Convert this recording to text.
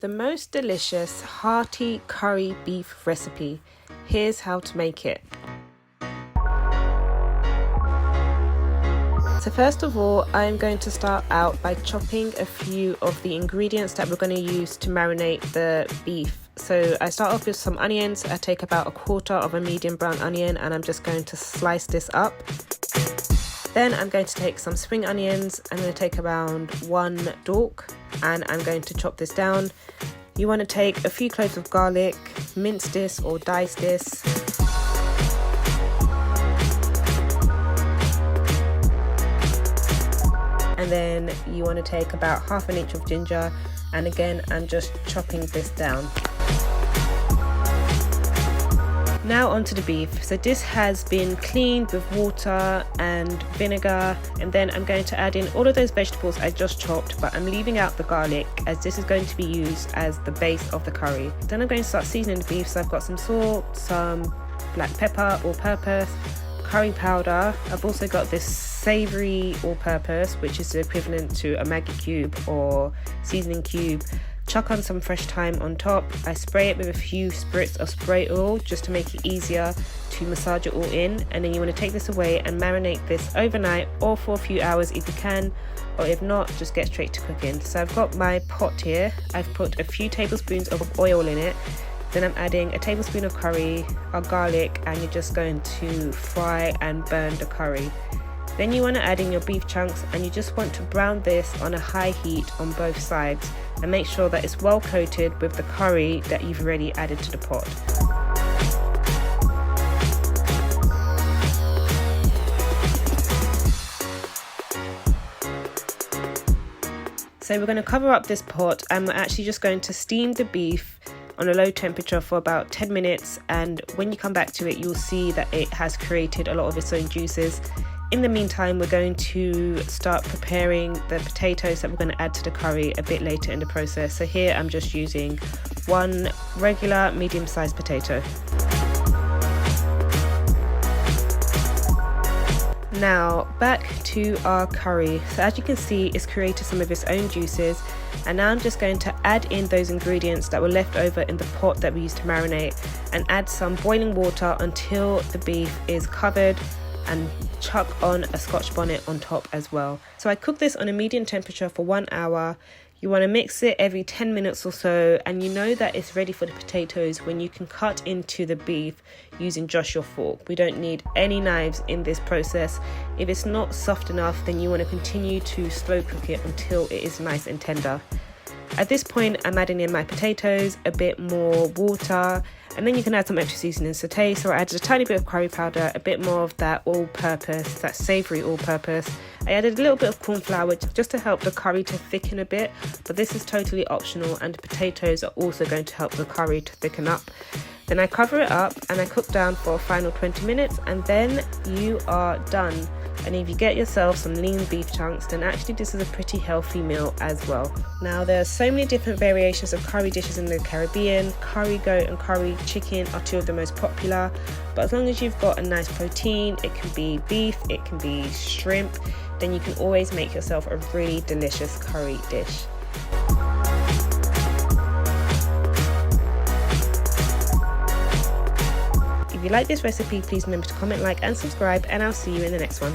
The most delicious hearty curry beef recipe. Here's how to make it. So first of all, I'm going to start out by chopping a few of the ingredients that we're going to use to marinate the beef. So I start off with some onions. I take about a quarter of a medium brown onion and I'm just going to slice this up. Then I'm going to take some spring onions. I'm going to take around one stalk and I'm going to chop this down. You want to take a few cloves of garlic, mince this or dice this. And then you want to take about half an inch of ginger, and again I'm just chopping this down. Now onto the beef. So this has been cleaned with water and vinegar, and then I'm going to add in all of those vegetables I just chopped, but I'm leaving out the garlic as this is going to be used as the base of the curry. Then I'm going to start seasoning the beef. So I've got some salt, some black pepper all-purpose, curry powder. I've also got this savoury all-purpose, which is the equivalent to a Maggi cube or seasoning cube. Chuck on some fresh thyme on top. I spray it with a few spritz of spray oil just to make it easier to massage it all in, and then you want to take this away and marinate this overnight or for a few hours if you can, or if not, just get straight to cooking. So I've got my pot here. I've put a few tablespoons of oil in it. Then I'm adding a tablespoon of curry, or garlic, and you're just going to fry and burn the curry. Then you want to add in your beef chunks, and you just want to brown this on a high heat on both sides and make sure that it's well coated with the curry that you've already added to the pot. So we're going to cover up this pot and we're actually just going to steam the beef on a low temperature for about 10 minutes, and when you come back to it you'll see that it has created a lot of its own juices. In the meantime, we're going to start preparing the potatoes that we're going to add to the curry a bit later in the process. So here I'm just using one regular medium-sized potato. Now back to our curry. So as you can see, it's created some of its own juices, and now I'm just going to add in those ingredients that were left over in the pot that we used to marinate and add some boiling water until the beef is covered, and chuck on a Scotch bonnet on top as well. So I cook this on a medium temperature for 1 hour. You want to mix it every 10 minutes or so, and you know that it's ready for the potatoes when you can cut into the beef using just your fork. We don't need any knives in this process. If it's not soft enough, then you want to continue to slow cook it until it is nice and tender. At this point, I'm adding in my potatoes, a bit more water, and then you can add some extra seasoning to taste. So I added a tiny bit of curry powder, a bit more of that all-purpose, that savoury all-purpose. I added a little bit of corn flour just to help the curry to thicken a bit, but this is totally optional, and the potatoes are also going to help the curry to thicken up. Then I cover it up and I cook down for a final 20 minutes, and then you are done. And if you get yourself some lean beef chunks, then actually this is a pretty healthy meal as well. Now there are so many different variations of curry dishes in the Caribbean. Curry goat and curry chicken are two of the most popular, but as long as you've got a nice protein, it can be beef, it can be shrimp, then you can always make yourself a really delicious curry dish. If you like this recipe, please remember to comment, like and subscribe, and I'll see you in the next one.